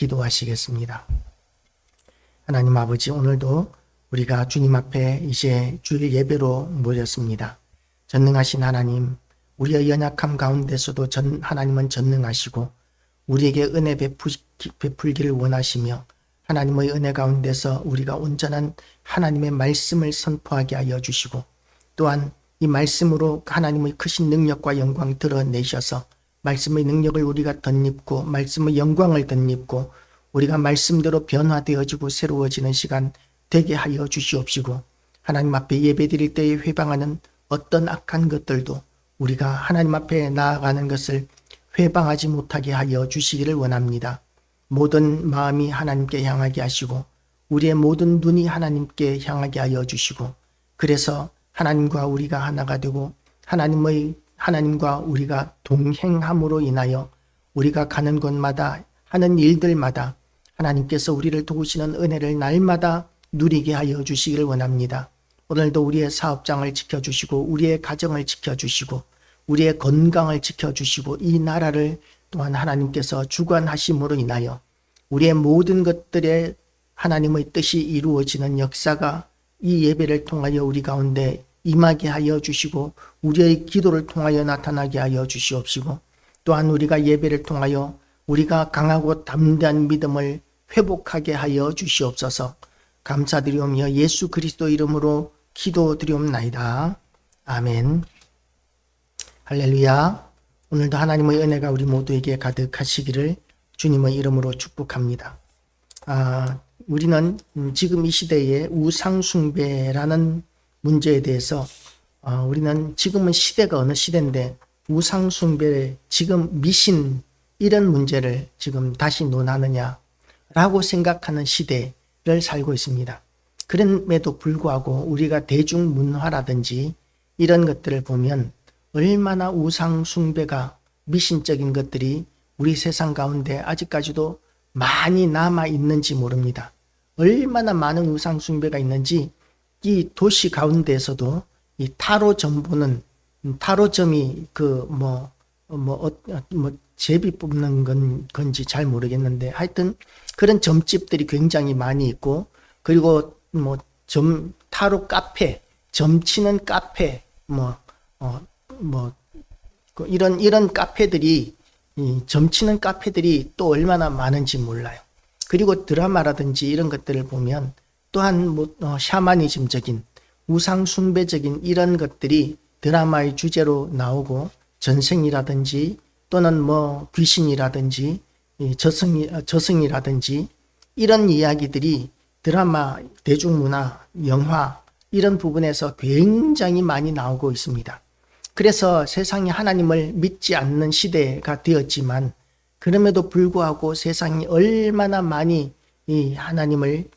기도하시겠습니다. 하나님 아버지, 오늘도 우리가 주님 앞에 이제 주일 예배로 모였습니다. 전능하신 하나님, 우리의 연약함 가운데서도 하나님은 전능하시고 우리에게 은혜 베풀기를 원하시며 하나님의 은혜 가운데서 우리가 온전한 하나님의 말씀을 선포하게 하여 주시고 또한 이 말씀으로 하나님의 크신 능력과 영광 드러내셔서 말씀의 능력을 우리가 덧입고 말씀의 영광을 덧입고 우리가 말씀대로 변화되어지고 새로워지는 시간 되게 하여 주시옵시고 하나님 앞에 예배드릴 때에 회방하는 어떤 악한 것들도 우리가 하나님 앞에 나아가는 것을 회방하지 못하게 하여 주시기를 원합니다. 모든 마음이 하나님께 향하게 하시고 우리의 모든 눈이 하나님께 향하게 하여 주시고 그래서 하나님과 우리가 하나가 되고 하나님과 우리가 동행함으로 인하여 우리가 가는 곳마다 하는 일들마다 하나님께서 우리를 도우시는 은혜를 날마다 누리게 하여 주시기를 원합니다. 오늘도 우리의 사업장을 지켜주시고 우리의 가정을 지켜주시고 우리의 건강을 지켜주시고 이 나라를 또한 하나님께서 주관하심으로 인하여 우리의 모든 것들에 하나님의 뜻이 이루어지는 역사가 이 예배를 통하여 우리 가운데 임하게 하여 주시고 우리의 기도를 통하여 나타나게 하여 주시옵시고 또한 우리가 예배를 통하여 우리가 강하고 담대한 믿음을 회복하게 하여 주시옵소서. 감사드리오며 예수 그리스도 이름으로 기도드리옵나이다. 아멘. 할렐루야. 오늘도 하나님의 은혜가 우리 모두에게 가득하시기를 주님의 이름으로 축복합니다. 우리는 지금 이 시대에 우상숭배라는 문제에 대해서 우리는 지금은 시대가 어느 시대인데 우상숭배, 지금 미신 이런 문제를 지금 다시 논하느냐라고 생각하는 시대를 살고 있습니다. 그럼에도 불구하고 우리가 대중문화라든지 이런 것들을 보면 얼마나 우상숭배가 미신적인 것들이 우리 세상 가운데 아직까지도 많이 남아있는지 모릅니다. 얼마나 많은 우상숭배가 있는지 이 도시 가운데에서도 이 타로점 보는 타로점이 제비 뽑는 건지 잘 모르겠는데 하여튼 그런 점집들이 굉장히 많이 있고 그리고 타로 카페, 점치는 카페 이런 카페들이 점치는 카페들이 또 얼마나 많은지 몰라요. 그리고 드라마라든지 이런 것들을 보면 또한 샤머니즘적인 우상숭배적인 이런 것들이 드라마의 주제로 나오고 전생이라든지 또는 귀신이라든지 저승이라든지 이런 이야기들이 드라마, 대중문화, 영화 이런 부분에서 굉장히 많이 나오고 있습니다. 그래서 세상이 하나님을 믿지 않는 시대가 되었지만 그럼에도 불구하고 세상이 얼마나 많이 이 하나님을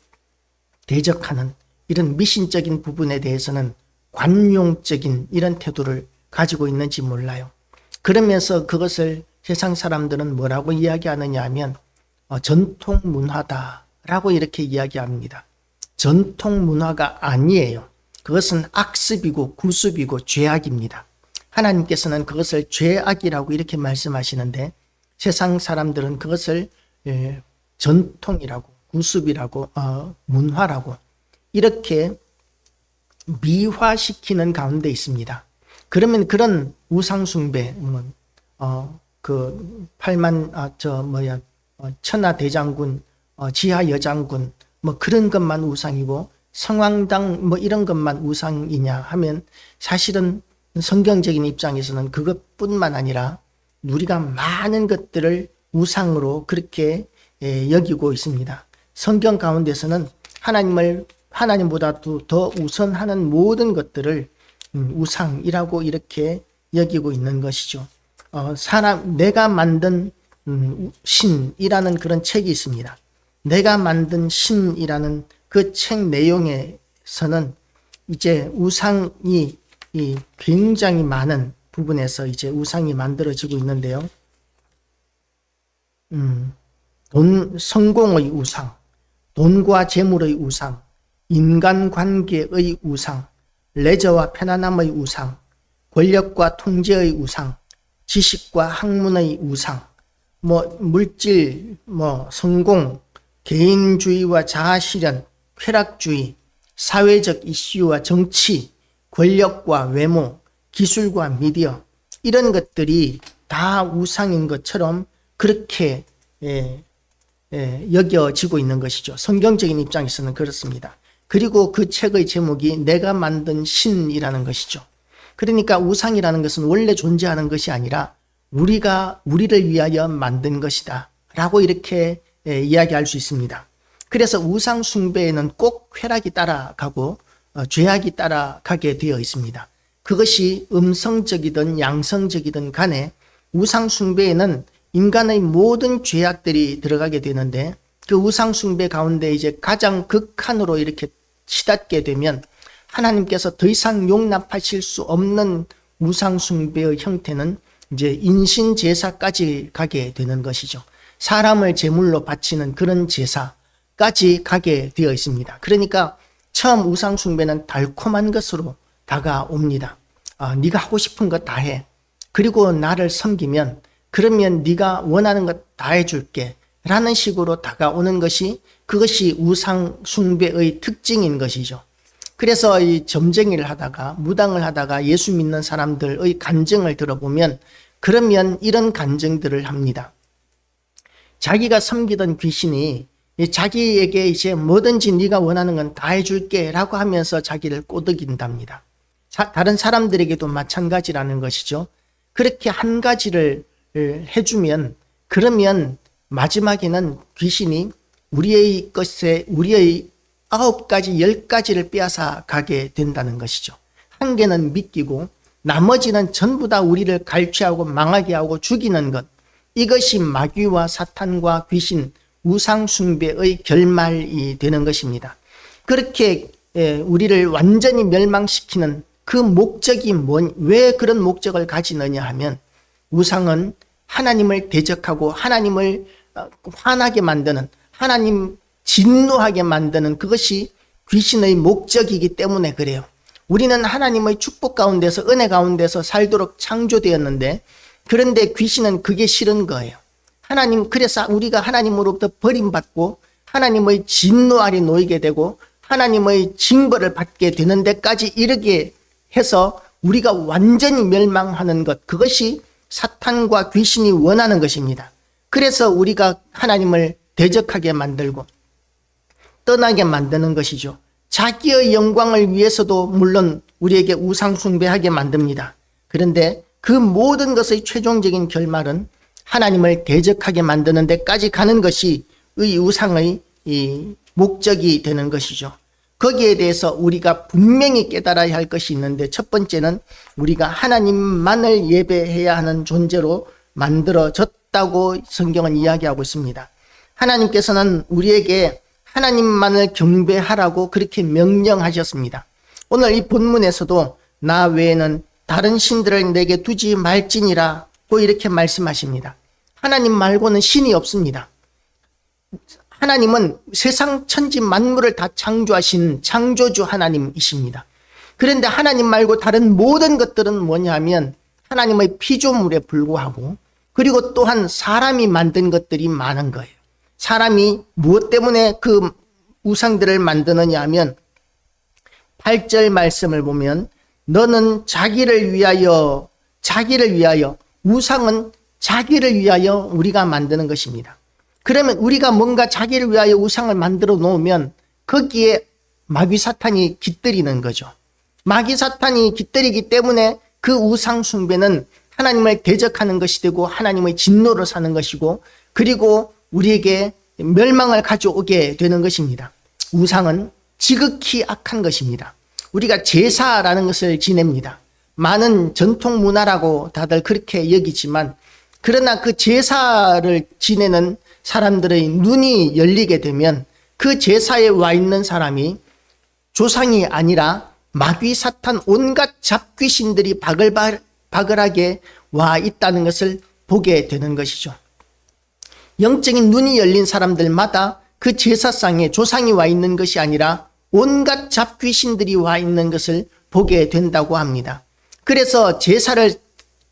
대적하는 이런 미신적인 부분에 대해서는 관용적인 이런 태도를 가지고 있는지 몰라요. 그러면서 그것을 세상 사람들은 뭐라고 이야기하느냐 하면 전통 문화다라고 이렇게 이야기합니다. 전통 문화가 아니에요. 그것은 악습이고 구습이고 죄악입니다. 하나님께서는 그것을 죄악이라고 이렇게 말씀하시는데 세상 사람들은 그것을 전통이라고 구습이라고 문화라고 이렇게 미화시키는 가운데 있습니다. 그러면 그런 우상숭배 천하대장군 지하여장군 그런 것만 우상이고 성황당 이런 것만 우상이냐 하면 사실은 성경적인 입장에서는 그것뿐만 아니라 우리가 많은 것들을 우상으로 그렇게 여기고 있습니다. 성경 가운데서는 하나님보다도 더 우선하는 모든 것들을 우상이라고 이렇게 여기고 있는 것이죠. 내가 만든 신이라는 그런 책이 있습니다. 내가 만든 신이라는 그 책 내용에서는 이제 우상이 굉장히 많은 부분에서 이제 우상이 만들어지고 있는데요. 성공의 우상, 돈과 재물의 우상, 인간관계의 우상, 레저와 편안함의 우상, 권력과 통제의 우상, 지식과 학문의 우상, 물질, 성공, 개인주의와 자아실현, 쾌락주의, 사회적 이슈와 정치, 권력과 외모, 기술과 미디어, 이런 것들이 다 우상인 것처럼 그렇게 여겨지고 있는 것이죠. 성경적인 입장에서는 그렇습니다. 그리고 그 책의 제목이 내가 만든 신이라는 것이죠. 그러니까 우상이라는 것은 원래 존재하는 것이 아니라 우리를 위하여 만든 것이다 라고 이렇게 이야기할 수 있습니다. 그래서 우상 숭배에는 꼭 쾌락이 따라가고 죄악이 따라가게 되어 있습니다. 그것이 음성적이든 양성적이든 간에 우상 숭배에는 인간의 모든 죄악들이 들어가게 되는데, 그 우상 숭배 가운데 이제 가장 극한으로 이렇게 치닫게 되면 하나님께서 더 이상 용납하실 수 없는 우상 숭배의 형태는 이제 인신 제사까지 가게 되는 것이죠. 사람을 제물로 바치는 그런 제사까지 가게 되어 있습니다. 그러니까 처음 우상 숭배는 달콤한 것으로 다가옵니다. 네가 하고 싶은 것 다 해. 그리고 나를 섬기면 그러면 네가 원하는 것 다 해줄게 라는 식으로 다가오는 것이, 그것이 우상 숭배의 특징인 것이죠. 그래서 이 점쟁이를 하다가 무당을 하다가 예수 믿는 사람들의 간증을 들어보면 그러면 이런 간증들을 합니다. 자기가 섬기던 귀신이 자기에게 이제 뭐든지 네가 원하는 건 다 해줄게 라고 하면서 자기를 꼬드긴답니다. 다른 사람들에게도 마찬가지라는 것이죠. 그렇게 한 가지를 해주면 그러면 마지막에는 귀신이 우리의 9가지, 10가지를 빼앗아 가게 된다는 것이죠. 한 개는 믿기고 나머지는 전부 다 우리를 갈취하고 망하게 하고 죽이는 것. 이것이 마귀와 사탄과 귀신, 우상 숭배의 결말이 되는 것입니다. 그렇게 우리를 완전히 멸망시키는 그 목적이 왜 그런 목적을 가지느냐 하면, 우상은 하나님을 대적하고 하나님을 화나게 만드는, 하나님 진노하게 만드는 그것이 귀신의 목적이기 때문에 그래요. 우리는 하나님의 축복 가운데서, 은혜 가운데서 살도록 창조되었는데, 그런데 귀신은 그게 싫은 거예요. 그래서 우리가 하나님으로부터 버림받고 하나님의 진노 아래 놓이게 되고 하나님의 징벌을 받게 되는 데까지 이르게 해서 우리가 완전히 멸망하는 것, 그것이 사탄과 귀신이 원하는 것입니다. 그래서 우리가 하나님을 대적하게 만들고 떠나게 만드는 것이죠. 자기의 영광을 위해서도 물론 우리에게 우상 숭배하게 만듭니다. 그런데 그 모든 것의 최종적인 결말은 하나님을 대적하게 만드는 데까지 가는 것이 이 우상의 목적이 되는 것이죠. 거기에 대해서 우리가 분명히 깨달아야 할 것이 있는데, 첫 번째는 우리가 하나님만을 예배해야 하는 존재로 만들어졌다고 성경은 이야기하고 있습니다. 하나님께서는 우리에게 하나님만을 경배하라고 그렇게 명령하셨습니다. 오늘 이 본문에서도 나 외에는 다른 신들을 내게 두지 말지니라고 이렇게 말씀하십니다. 하나님 말고는 신이 없습니다. 하나님은 세상 천지 만물을 다 창조하신 창조주 하나님이십니다. 그런데 하나님 말고 다른 모든 것들은 뭐냐면 하나님의 피조물에 불과하고, 그리고 또한 사람이 만든 것들이 많은 거예요. 사람이 무엇 때문에 그 우상들을 만드느냐 하면 8절 말씀을 보면 너는 자기를 위하여, 우상은 자기를 위하여 우리가 만드는 것입니다. 그러면 우리가 뭔가 자기를 위하여 우상을 만들어 놓으면 거기에 마귀 사탄이 깃들이는 거죠. 마귀 사탄이 깃들이기 때문에 그 우상 숭배는 하나님을 대적하는 것이 되고 하나님의 진노를 사는 것이고, 그리고 우리에게 멸망을 가져오게 되는 것입니다. 우상은 지극히 악한 것입니다. 우리가 제사라는 것을 지냅니다. 많은 전통 문화라고 다들 그렇게 여기지만, 그러나 그 제사를 지내는 사람들의 눈이 열리게 되면 그 제사에 와 있는 사람이 조상이 아니라 마귀 사탄 온갖 잡귀신들이 바글바글하게 와 있다는 것을 보게 되는 것이죠. 영적인 눈이 열린 사람들마다 그 제사상에 조상이 와 있는 것이 아니라 온갖 잡귀신들이 와 있는 것을 보게 된다고 합니다. 그래서 제사를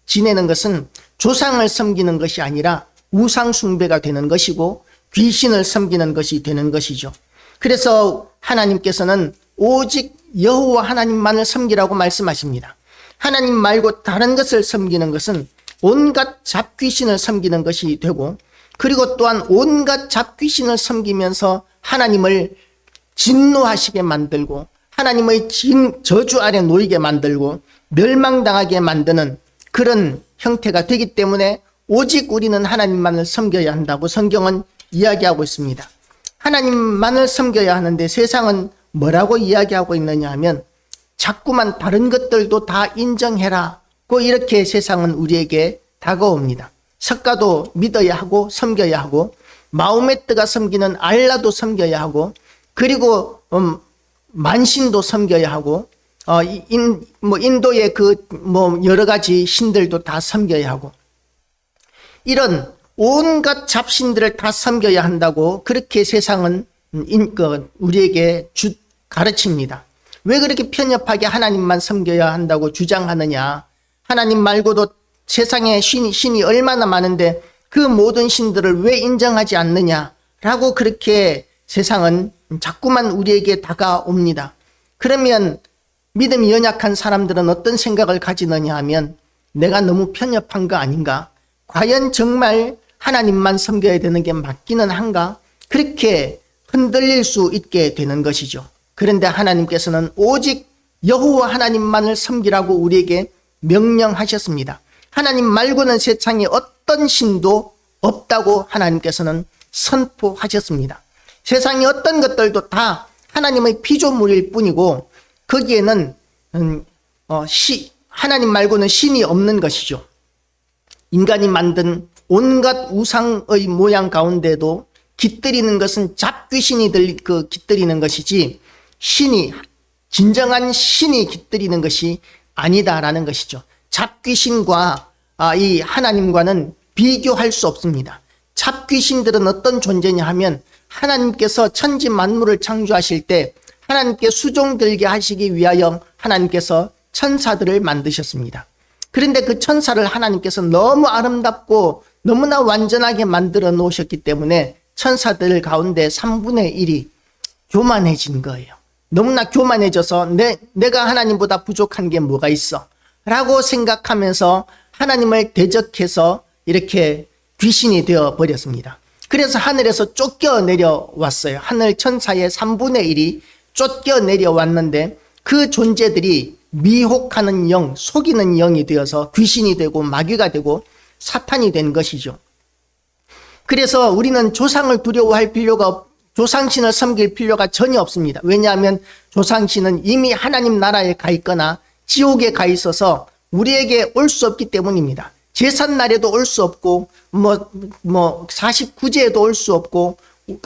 지내는 것은 조상을 섬기는 것이 아니라 우상 숭배가 되는 것이고 귀신을 섬기는 것이 되는 것이죠. 그래서 하나님께서는 오직 여호와 하나님만을 섬기라고 말씀하십니다. 하나님 말고 다른 것을 섬기는 것은 온갖 잡귀신을 섬기는 것이 되고, 그리고 또한 온갖 잡귀신을 섬기면서 하나님을 진노하시게 만들고 하나님의 저주 아래 놓이게 만들고 멸망당하게 만드는 그런 형태가 되기 때문에 오직 우리는 하나님만을 섬겨야 한다고 성경은 이야기하고 있습니다. 하나님만을 섬겨야 하는데 세상은 뭐라고 이야기하고 있느냐 하면 자꾸만 다른 것들도 다 인정해라고 이렇게 세상은 우리에게 다가옵니다. 석가도 믿어야 하고 섬겨야 하고, 마호메트가 섬기는 알라도 섬겨야 하고, 그리고 만신도 섬겨야 하고, 인도의 여러 가지 신들도 다 섬겨야 하고, 이런 온갖 잡신들을 다 섬겨야 한다고 그렇게 세상은 우리에게 가르칩니다. 왜 그렇게 편협하게 하나님만 섬겨야 한다고 주장하느냐? 하나님 말고도 세상에 신이 얼마나 많은데 그 모든 신들을 왜 인정하지 않느냐라고 그렇게 세상은 자꾸만 우리에게 다가옵니다. 그러면 믿음이 연약한 사람들은 어떤 생각을 가지느냐 하면 내가 너무 편협한 거 아닌가? 과연 정말 하나님만 섬겨야 되는 게 맞기는 한가? 그렇게 흔들릴 수 있게 되는 것이죠. 그런데 하나님께서는 오직 여호와 하나님만을 섬기라고 우리에게 명령하셨습니다. 하나님 말고는 세상에 어떤 신도 없다고 하나님께서는 선포하셨습니다. 세상의 어떤 것들도 다 하나님의 피조물일 뿐이고 거기에는 하나님 말고는 신이 없는 것이죠. 인간이 만든 온갖 우상의 모양 가운데도 깃들이는 것은 잡귀신이 깃들이는 것이지 진정한 신이 깃들이는 것이 아니다라는 것이죠. 잡귀신과 이 하나님과는 비교할 수 없습니다. 잡귀신들은 어떤 존재냐 하면 하나님께서 천지 만물을 창조하실 때 하나님께 수종들게 하시기 위하여 하나님께서 천사들을 만드셨습니다. 그런데 그 천사를 하나님께서 너무 아름답고 너무나 완전하게 만들어 놓으셨기 때문에 천사들 가운데 3분의 1이 교만해진 거예요. 너무나 교만해져서 내가 하나님보다 부족한 게 뭐가 있어? 라고 생각하면서 하나님을 대적해서 이렇게 귀신이 되어 버렸습니다. 그래서 하늘에서 쫓겨 내려왔어요. 하늘 천사의 3분의 1이 쫓겨 내려왔는데 그 존재들이 미혹하는 영, 속이는 영이 되어서 귀신이 되고 마귀가 되고 사탄이 된 것이죠. 그래서 우리는 조상을 두려워할 필요가 조상신을 섬길 필요가 전혀 없습니다. 왜냐하면 조상신은 이미 하나님 나라에 가 있거나 지옥에 가 있어서 우리에게 올 수 없기 때문입니다. 제삿날에도 올 수 없고 49제에도 올 수 없고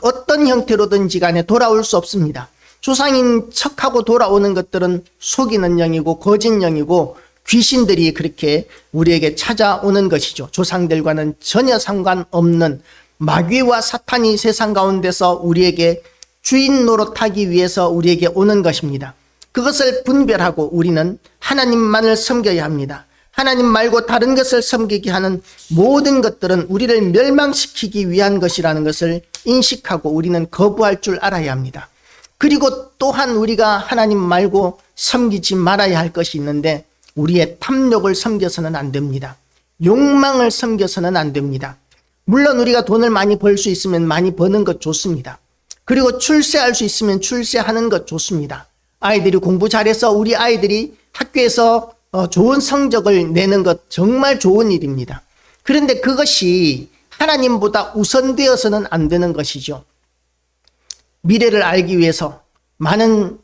어떤 형태로든지 간에 돌아올 수 없습니다. 조상인 척하고 돌아오는 것들은 속이는 영이고 거짓 영이고 귀신들이 그렇게 우리에게 찾아오는 것이죠. 조상들과는 전혀 상관없는 마귀와 사탄이 세상 가운데서 우리에게 주인 노릇하기 위해서 우리에게 오는 것입니다. 그것을 분별하고 우리는 하나님만을 섬겨야 합니다. 하나님 말고 다른 것을 섬기게 하는 모든 것들은 우리를 멸망시키기 위한 것이라는 것을 인식하고 우리는 거부할 줄 알아야 합니다. 그리고 또한 우리가 하나님 말고 섬기지 말아야 할 것이 있는데 우리의 탐욕을 섬겨서는 안 됩니다. 욕망을 섬겨서는 안 됩니다. 물론 우리가 돈을 많이 벌 수 있으면 많이 버는 것 좋습니다. 그리고 출세할 수 있으면 출세하는 것 좋습니다. 아이들이 공부 잘해서 우리 아이들이 학교에서 좋은 성적을 내는 것 정말 좋은 일입니다. 그런데 그것이 하나님보다 우선되어서는 안 되는 것이죠. 미래를 알기 위해서 많은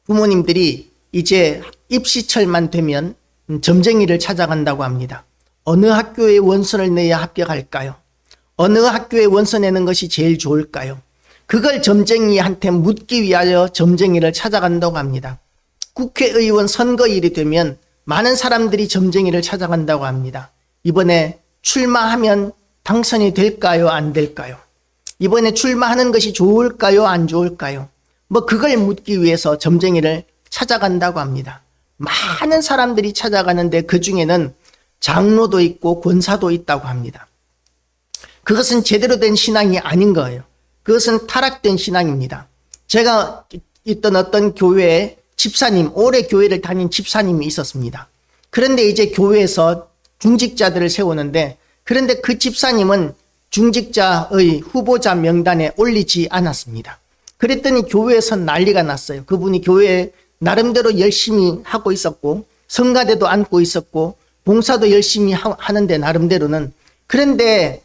부모님들이 이제 입시철만 되면 점쟁이를 찾아간다고 합니다. 어느 학교에 원서를 내야 합격할까요? 어느 학교에 원서 내는 것이 제일 좋을까요? 그걸 점쟁이한테 묻기 위하여 점쟁이를 찾아간다고 합니다. 국회의원 선거일이 되면 많은 사람들이 점쟁이를 찾아간다고 합니다. 이번에 출마하면 당선이 될까요? 안 될까요? 이번에 출마하는 것이 좋을까요? 안 좋을까요? 그걸 묻기 위해서 점쟁이를 찾아간다고 합니다. 많은 사람들이 찾아가는데 그 중에는 장로도 있고 권사도 있다고 합니다. 그것은 제대로 된 신앙이 아닌 거예요. 그것은 타락된 신앙입니다. 제가 있던 어떤 교회에 집사님, 오래 교회를 다닌 집사님이 있었습니다. 그런데 이제 교회에서 중직자들을 세우는데, 그런데 그 집사님은 중직자의 후보자 명단에 올리지 않았습니다. 그랬더니 교회에서 난리가 났어요. 그분이 교회에 나름대로 열심히 하고 있었고, 성가대도 안고 있었고, 봉사도 열심히 하는데 나름대로는. 그런데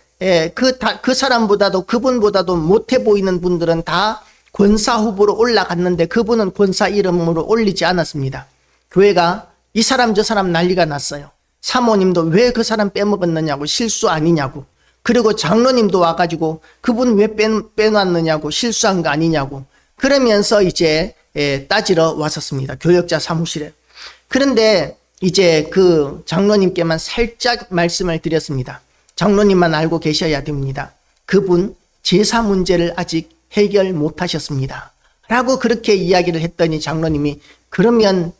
그 사람보다도, 그분보다도 못해 보이는 분들은 다 권사 후보로 올라갔는데 그분은 권사 이름으로 올리지 않았습니다. 교회가 이 사람 저 사람 난리가 났어요. 사모님도 왜 그 사람 빼먹었느냐고, 실수 아니냐고. 그리고 장로님도 와가지고 그분 왜 빼놨느냐고, 실수한 거 아니냐고. 그러면서 이제 따지러 왔었습니다. 교역자 사무실에. 그런데 이제 그 장로님께만 살짝 말씀을 드렸습니다. 장로님만 알고 계셔야 됩니다. 그분 제사 문제를 아직 해결 못 하셨습니다. 라고 그렇게 이야기를 했더니 장로님이 그러면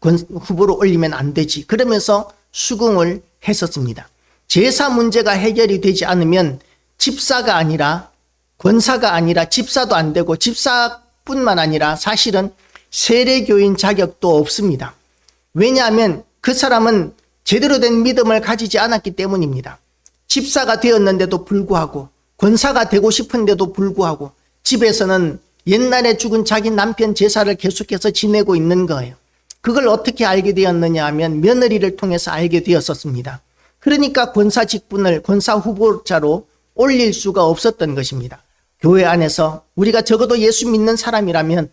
후보로 올리면 안 되지. 그러면서 수긍을 했었습니다. 제사 문제가 해결이 되지 않으면 집사가 아니라, 권사가 아니라 집사도 안 되고, 집사뿐만 아니라 사실은 세례교인 자격도 없습니다. 왜냐하면 그 사람은 제대로 된 믿음을 가지지 않았기 때문입니다. 집사가 되었는데도 불구하고, 권사가 되고 싶은데도 불구하고 집에서는 옛날에 죽은 자기 남편 제사를 계속해서 지내고 있는 거예요. 그걸 어떻게 알게 되었느냐 하면 며느리를 통해서 알게 되었었습니다. 그러니까 권사 직분을 권사 후보자로 올릴 수가 없었던 것입니다. 교회 안에서 우리가 적어도 예수 믿는 사람이라면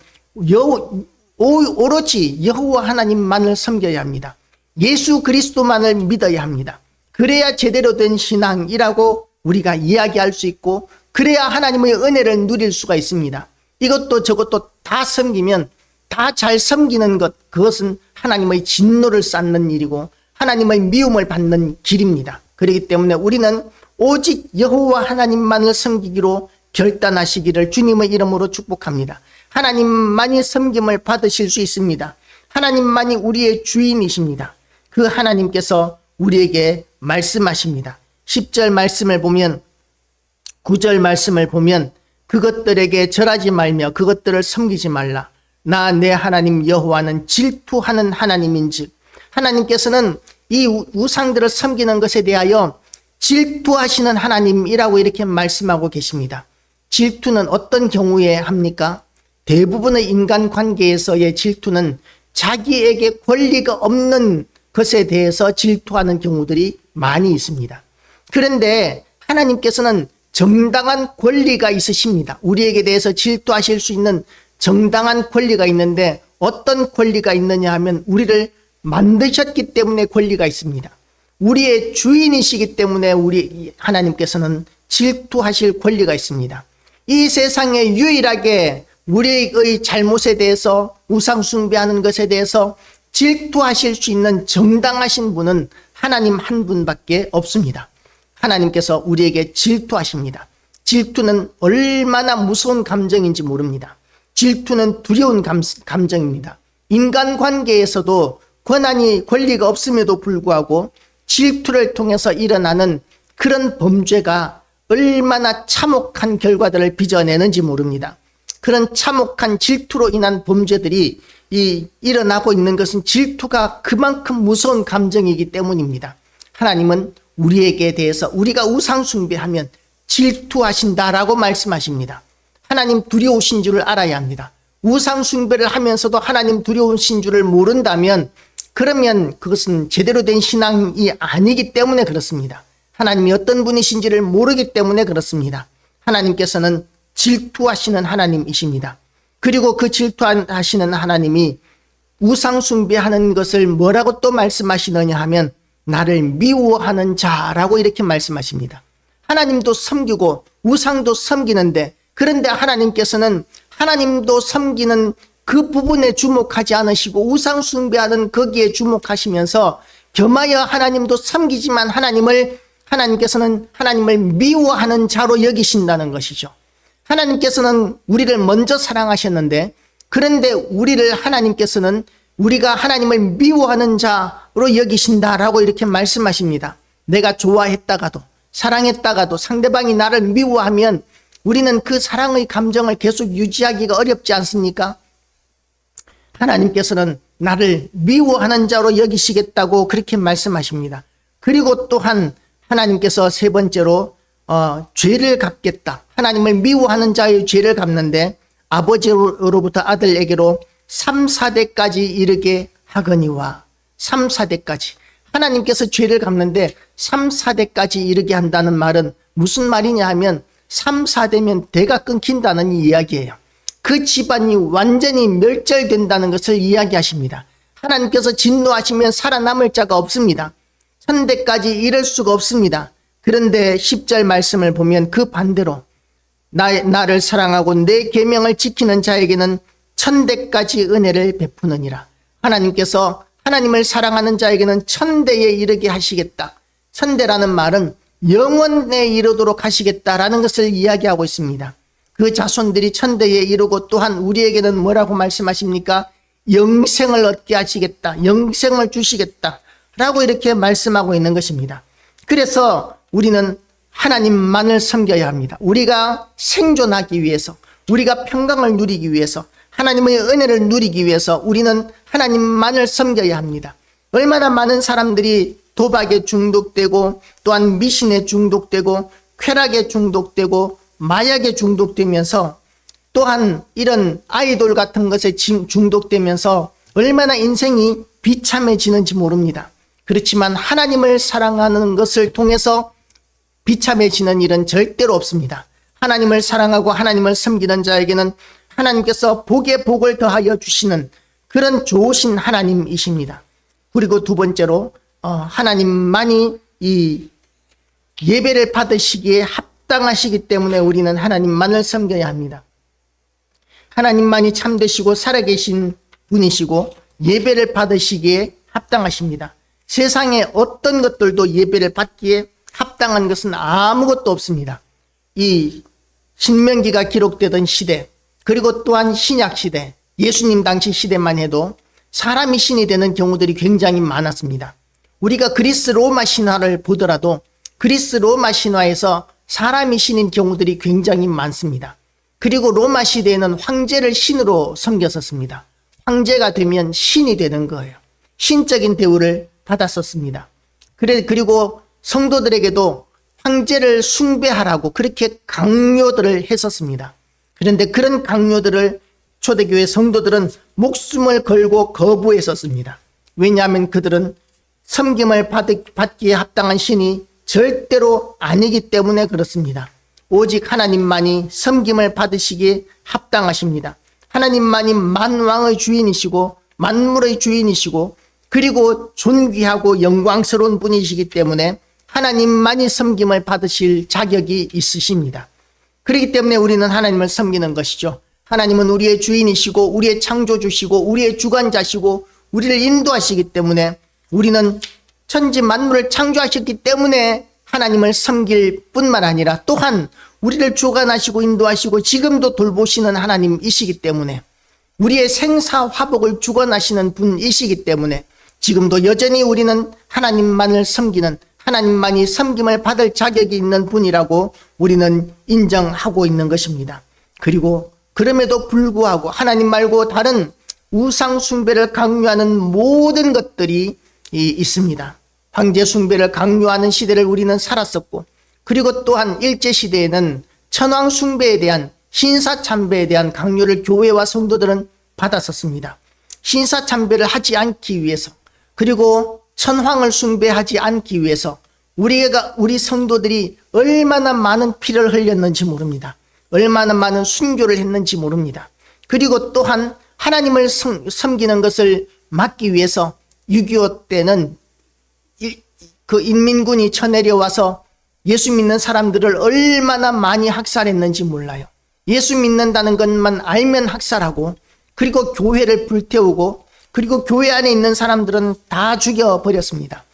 오로지 여호와 하나님만을 섬겨야 합니다. 예수 그리스도만을 믿어야 합니다. 그래야 제대로 된 신앙이라고 우리가 이야기할 수 있고, 그래야 하나님의 은혜를 누릴 수가 있습니다. 이것도 저것도 다 섬기면, 다 잘 섬기는 것, 그것은 하나님의 진노를 쌓는 일이고 하나님의 미움을 받는 길입니다. 그렇기 때문에 우리는 오직 여호와 하나님만을 섬기기로 결단하시기를 주님의 이름으로 축복합니다. 하나님만이 섬김을 받으실 수 있습니다. 하나님만이 우리의 주인이십니다. 그 하나님께서 우리에게 말씀하십니다. 10절 말씀을 보면, 9절 말씀을 보면, 그것들에게 절하지 말며 그것들을 섬기지 말라. 나 내 하나님 여호와는 질투하는 하나님인즉. 하나님께서는 이 우상들을 섬기는 것에 대하여 질투하시는 하나님이라고 이렇게 말씀하고 계십니다. 질투는 어떤 경우에 합니까? 대부분의 인간관계에서의 질투는 자기에게 권리가 없는 것에 대해서 질투하는 경우들이 많이 있습니다. 그런데 하나님께서는 정당한 권리가 있으십니다. 우리에게 대해서 질투하실 수 있는 정당한 권리가 있는데, 어떤 권리가 있느냐 하면 우리를 만드셨기 때문에 권리가 있습니다. 우리의 주인이시기 때문에 우리 하나님께서는 질투하실 권리가 있습니다. 이 세상에 유일하게 우리의 잘못에 대해서, 우상 숭배하는 것에 대해서 질투하실 수 있는 정당하신 분은 하나님 한 분밖에 없습니다. 하나님께서 우리에게 질투하십니다. 질투는 얼마나 무서운 감정인지 모릅니다. 질투는 두려운 감정입니다. 인간관계에서도 권리가 없음에도 불구하고 질투를 통해서 일어나는 그런 범죄가 얼마나 참혹한 결과들을 빚어내는지 모릅니다. 그런 참혹한 질투로 인한 범죄들이 일어나고 있는 것은 질투가 그만큼 무서운 감정이기 때문입니다. 하나님은 우리에게 대해서 우리가 우상 숭배하면 질투하신다라고 말씀하십니다. 하나님 두려우신 줄을 알아야 합니다. 우상 숭배를 하면서도 하나님 두려우신 줄을 모른다면, 그러면 그것은 제대로 된 신앙이 아니기 때문에 그렇습니다. 하나님이 어떤 분이신지를 모르기 때문에 그렇습니다. 하나님께서는 질투하시는 하나님이십니다. 그리고 그 질투하시는 하나님이 우상 숭배하는 것을 뭐라고 또 말씀하시느냐 하면 나를 미워하는 자라고 이렇게 말씀하십니다. 하나님도 섬기고 우상도 섬기는데, 그런데 하나님께서는 하나님도 섬기는 그 부분에 주목하지 않으시고 우상 숭배하는 거기에 주목하시면서 겸하여 하나님도 섬기지만 하나님께서는 하나님을 미워하는 자로 여기신다는 것이죠. 하나님께서는 우리를 먼저 사랑하셨는데, 그런데 우리를 하나님께서는 우리가 하나님을 미워하는 자로 여기신다라고 이렇게 말씀하십니다. 내가 좋아했다가도, 사랑했다가도 상대방이 나를 미워하면 우리는 그 사랑의 감정을 계속 유지하기가 어렵지 않습니까? 하나님께서는 나를 미워하는 자로 여기시겠다고 그렇게 말씀하십니다. 그리고 또한 하나님께서 세 번째로 죄를 갚겠다. 하나님을 미워하는 자의 죄를 갚는데 아버지로부터 아들에게로 3, 4대까지 이르게 하거니와 3, 4대까지. 하나님께서 죄를 갚는데 3, 4대까지 이르게 한다는 말은 무슨 말이냐 하면 3, 4대면 대가 끊긴다는 이야기예요. 그 집안이 완전히 멸절된다는 것을 이야기하십니다. 하나님께서 진노하시면 살아남을 자가 없습니다. 1000대까지 이를 수가 없습니다. 그런데 10절 말씀을 보면 그 반대로 나를 사랑하고 내 계명을 지키는 자에게는 1000대까지 은혜를 베푸느니라. 하나님께서 하나님을 사랑하는 자에게는 1000대에 이르게 하시겠다. 1000대라는 말은 영원에 이르도록 하시겠다라는 것을 이야기하고 있습니다. 그 자손들이 1000대에 이르고 또한 우리에게는 뭐라고 말씀하십니까? 영생을 얻게 하시겠다. 영생을 주시겠다. 라고 이렇게 말씀하고 있는 것입니다. 그래서 우리는 하나님만을 섬겨야 합니다. 우리가 생존하기 위해서, 우리가 평강을 누리기 위해서, 하나님의 은혜를 누리기 위해서 우리는 하나님만을 섬겨야 합니다. 얼마나 많은 사람들이 도박에 중독되고 또한 미신에 중독되고 쾌락에 중독되고 마약에 중독되면서 또한 이런 아이돌 같은 것에 중독되면서 얼마나 인생이 비참해지는지 모릅니다. 그렇지만 하나님을 사랑하는 것을 통해서 비참해지는 일은 절대로 없습니다. 하나님을 사랑하고 하나님을 섬기는 자에게는 하나님께서 복에 복을 더하여 주시는 그런 좋으신 하나님이십니다. 그리고 두 번째로 하나님만이 이 예배를 받으시기에 합당하시기 때문에 우리는 하나님만을 섬겨야 합니다. 하나님만이 참되시고 살아계신 분이시고 예배를 받으시기에 합당하십니다. 세상에 어떤 것들도 예배를 받기에 합당한 것은 아무것도 없습니다. 이 신명기가 기록되던 시대, 그리고 또한 신약 시대, 예수님 당시 시대만 해도 사람이 신이 되는 경우들이 굉장히 많았습니다. 우리가 그리스 로마 신화를 보더라도 그리스 로마 신화에서 사람이 신인 경우들이 굉장히 많습니다. 그리고 로마 시대에는 황제를 신으로 섬겼었습니다. 황제가 되면 신이 되는 거예요. 신적인 대우를 받았었습니다. 그리고 성도들에게도 황제를 숭배하라고 그렇게 강요들을 했었습니다. 그런데 그런 강요들을 초대교회 성도들은 목숨을 걸고 거부했었습니다. 왜냐하면 그들은 섬김을 받기에 합당한 신이 절대로 아니기 때문에 그렇습니다. 오직 하나님만이 섬김을 받으시기에 합당하십니다. 하나님만이 만왕의 주인이시고 만물의 주인이시고 그리고 존귀하고 영광스러운 분이시기 때문에 하나님만이 섬김을 받으실 자격이 있으십니다. 그렇기 때문에 우리는 하나님을 섬기는 것이죠. 하나님은 우리의 주인이시고 우리의 창조주시고 우리의 주관자시고 우리를 인도하시기 때문에 우리는 천지 만물을 창조하셨기 때문에 하나님을 섬길 뿐만 아니라 또한 우리를 주관하시고 인도하시고 지금도 돌보시는 하나님이시기 때문에 우리의 생사화복을 주관하시는 분이시기 때문에 지금도 여전히 우리는 하나님만을 섬기는 하나님만이 섬김을 받을 자격이 있는 분이라고 우리는 인정하고 있는 것입니다. 그리고 그럼에도 불구하고 하나님 말고 다른 우상 숭배를 강요하는 모든 것들이 있습니다. 황제 숭배를 강요하는 시대를 우리는 살았었고 그리고 또한 일제시대에는 천황 숭배에 대한 신사참배에 대한 강요를 교회와 성도들은 받았었습니다. 신사참배를 하지 않기 위해서 그리고 천황을 숭배하지 않기 위해서 우리 성도들이 얼마나 많은 피를 흘렸는지 모릅니다. 얼마나 많은 순교를 했는지 모릅니다. 그리고 또한 하나님을 섬기는 것을 막기 위해서 6.25 때는 그 인민군이 쳐내려와서 예수 믿는 사람들을 얼마나 많이 학살했는지 몰라요. 예수 믿는다는 것만 알면 학살하고 그리고 교회를 불태우고 그리고 교회 안에 있는 사람들은 다 죽여버렸습니다.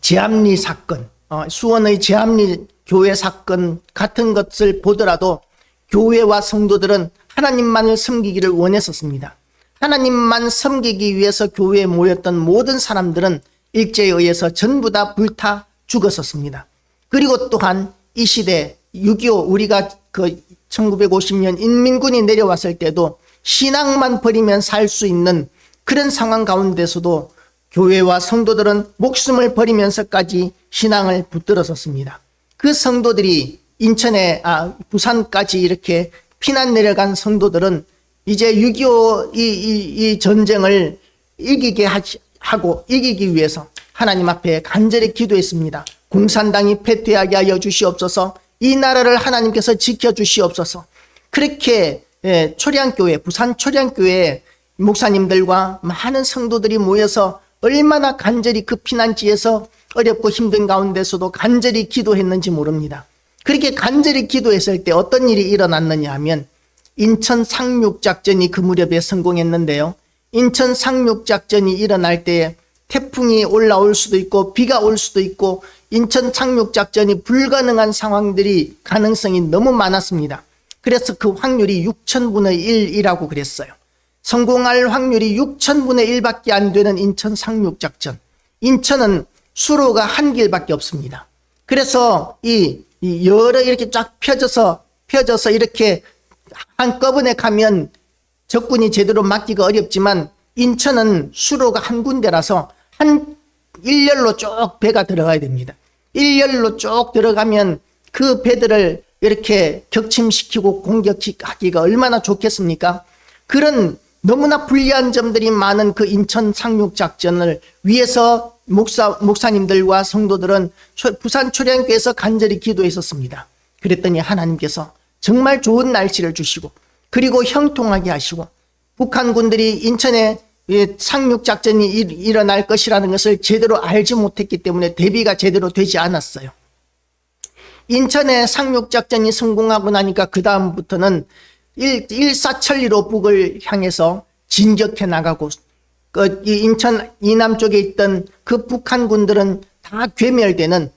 제암리 사건, 수원의 제암리 교회 사건 같은 것을 보더라도 교회와 성도들은 하나님만을 섬기기를 원했었습니다. 하나님만 섬기기 위해서 교회에 모였던 모든 사람들은 일제에 의해서 전부 다 불타 죽었었습니다. 그리고 또한 이 시대 6.25 우리가 그 1950년 인민군이 내려왔을 때도 신앙만 버리면 살 수 있는 그런 상황 가운데서도 교회와 성도들은 목숨을 버리면서까지 신앙을 붙들었었습니다. 그 성도들이 부산까지 이렇게 피난 내려간 성도들은 이제 6.25 이 전쟁을 이기기 위해서 하나님 앞에 간절히 기도했습니다. 공산당이 패퇴하게 하여 주시옵소서. 이 나라를 하나님께서 지켜주시옵소서. 그렇게 초량교회, 부산 초량교회 목사님들과 많은 성도들이 모여서 얼마나 간절히 그 피난지에서 어렵고 힘든 가운데서도 간절히 기도했는지 모릅니다. 그렇게 간절히 기도했을 때 어떤 일이 일어났느냐 하면 인천 상륙작전이 그 무렵에 성공했는데요. 인천 상륙작전이 일어날 때 태풍이 올라올 수도 있고 비가 올 수도 있고 인천 상륙작전이 불가능한 상황들이 가능성이 너무 많았습니다. 그래서 그 확률이 6,000분의 1이라고 그랬어요. 성공할 확률이 6,000분의 1밖에 안 되는 인천 상륙작전. 인천은 수로가 한 길밖에 없습니다. 그래서 이 여러 이렇게 쫙 펴져서 이렇게 한꺼번에 가면 적군이 제대로 막기가 어렵지만 인천은 수로가 한 군데라서 한 일렬로 쭉 배가 들어가야 됩니다. 일렬로 쭉 들어가면 그 배들을 이렇게 격침시키고 공격하기가 얼마나 좋겠습니까? 그런 너무나 불리한 점들이 많은 그 인천 상륙작전을 위해서 목사님들과 성도들은 부산 초량교에서 간절히 기도했었습니다. 그랬더니 하나님께서 정말 좋은 날씨를 주시고 그리고 형통하게 하시고 북한군들이 인천에 상륙작전이 일어날 것이라는 것을 제대로 알지 못했기 때문에 대비가 제대로 되지 않았어요. 인천에 상륙작전이 성공하고 나니까 그 다음부터는 일사천리로 북을 향해서 진격해 나가고 인천 이남 쪽에 있던 그 북한군들은 다 괴멸되는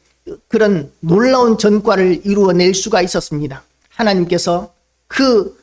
그런 놀라운 전과를 이루어낼 수가 있었습니다. 하나님께서 그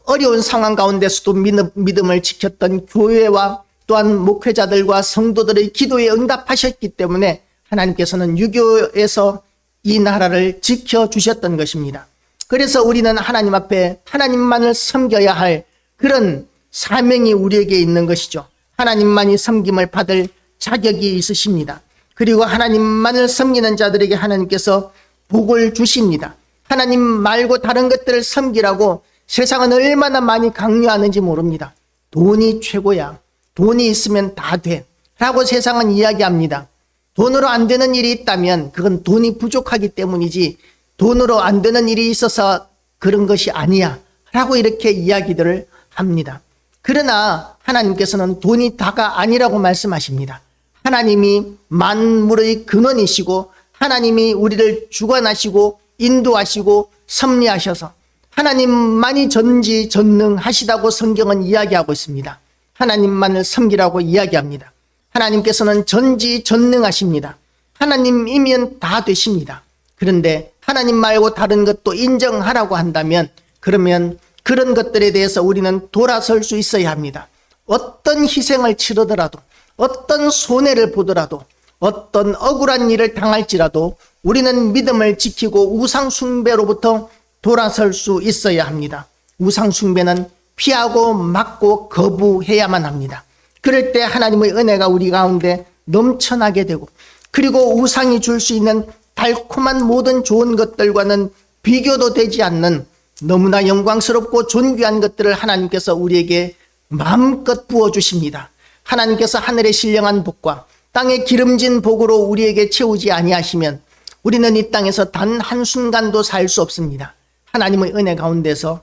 어려운 상황 가운데서도 믿음을 지켰던 교회와 또한 목회자들과 성도들의 기도에 응답하셨기 때문에 하나님께서는 6.25에서 이 나라를 지켜주셨던 것입니다. 그래서 우리는 하나님 앞에 하나님만을 섬겨야 할 그런 사명이 우리에게 있는 것이죠. 하나님만이 섬김을 받을 자격이 있으십니다. 그리고 하나님만을 섬기는 자들에게 하나님께서 복을 주십니다. 하나님 말고 다른 것들을 섬기라고 세상은 얼마나 많이 강요하는지 모릅니다. 돈이 최고야. 돈이 있으면 다 돼. 라고 세상은 이야기합니다. 돈으로 안 되는 일이 있다면 그건 돈이 부족하기 때문이지 돈으로 안 되는 일이 있어서 그런 것이 아니야. 라고 이렇게 이야기들을 합니다. 그러나 하나님께서는 돈이 다가 아니라고 말씀하십니다. 하나님이 만물의 근원이시고 하나님이 우리를 주관하시고 인도하시고 섭리하셔서 하나님만이 전지전능하시다고 성경은 이야기하고 있습니다. 하나님만을 섬기라고 이야기합니다. 하나님께서는 전지전능하십니다. 하나님이면 다 되십니다. 그런데 하나님 말고 다른 것도 인정하라고 한다면 그러면 그런 것들에 대해서 우리는 돌아설 수 있어야 합니다. 어떤 희생을 치르더라도 어떤 손해를 보더라도 어떤 억울한 일을 당할지라도 우리는 믿음을 지키고 우상 숭배로부터 돌아설 수 있어야 합니다. 우상 숭배는 피하고 막고 거부해야만 합니다. 그럴 때 하나님의 은혜가 우리 가운데 넘쳐나게 되고 그리고 우상이 줄 수 있는 달콤한 모든 좋은 것들과는 비교도 되지 않는 너무나 영광스럽고 존귀한 것들을 하나님께서 우리에게 마음껏 부어주십니다. 하나님께서 하늘의 신령한 복과 땅의 기름진 복으로 우리에게 채우지 아니하시면 우리는 이 땅에서 단 한순간도 살 수 없습니다. 하나님의 은혜 가운데서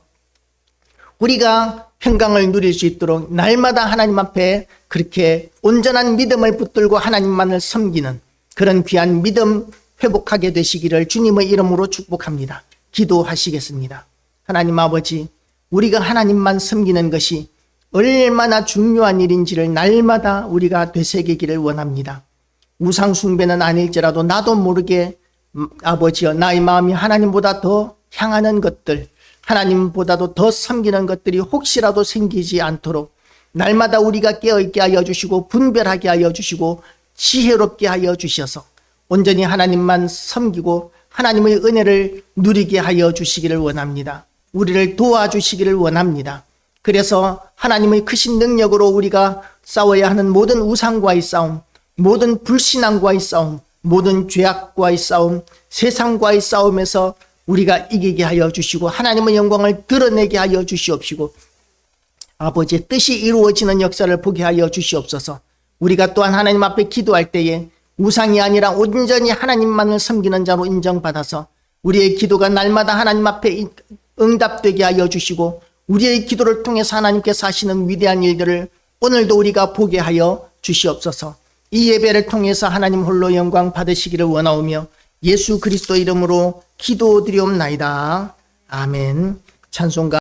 우리가 평강을 누릴 수 있도록 날마다 하나님 앞에 그렇게 온전한 믿음을 붙들고 하나님만을 섬기는 그런 귀한 믿음 회복하게 되시기를 주님의 이름으로 축복합니다. 기도하시겠습니다. 하나님 아버지, 우리가 하나님만 섬기는 것이 얼마나 중요한 일인지를 날마다 우리가 되새기기를 원합니다. 우상 숭배는 아닐지라도 나도 모르게 아버지여 나의 마음이 하나님보다 더 향하는 것들, 하나님보다도 더 섬기는 것들이 혹시라도 생기지 않도록 날마다 우리가 깨어있게 하여 주시고 분별하게 하여 주시고 지혜롭게 하여 주셔서 온전히 하나님만 섬기고 하나님의 은혜를 누리게 하여 주시기를 원합니다. 우리를 도와주시기를 원합니다. 그래서 하나님의 크신 능력으로 우리가 싸워야 하는 모든 우상과의 싸움, 모든 불신앙과의 싸움, 모든 죄악과의 싸움, 세상과의 싸움에서 우리가 이기게 하여 주시고 하나님의 영광을 드러내게 하여 주시옵시고 아버지의 뜻이 이루어지는 역사를 보게 하여 주시옵소서. 우리가 또한 하나님 앞에 기도할 때에 우상이 아니라 온전히 하나님만을 섬기는 자로 인정받아서 우리의 기도가 날마다 하나님 앞에 응답되게 하여 주시고 우리의 기도를 통해서 하나님께서 하시는 위대한 일들을 오늘도 우리가 보게 하여 주시옵소서. 이 예배를 통해서 하나님 홀로 영광 받으시기를 원하오며 예수 그리스도 이름으로 기도드리옵나이다. 아멘. 찬송가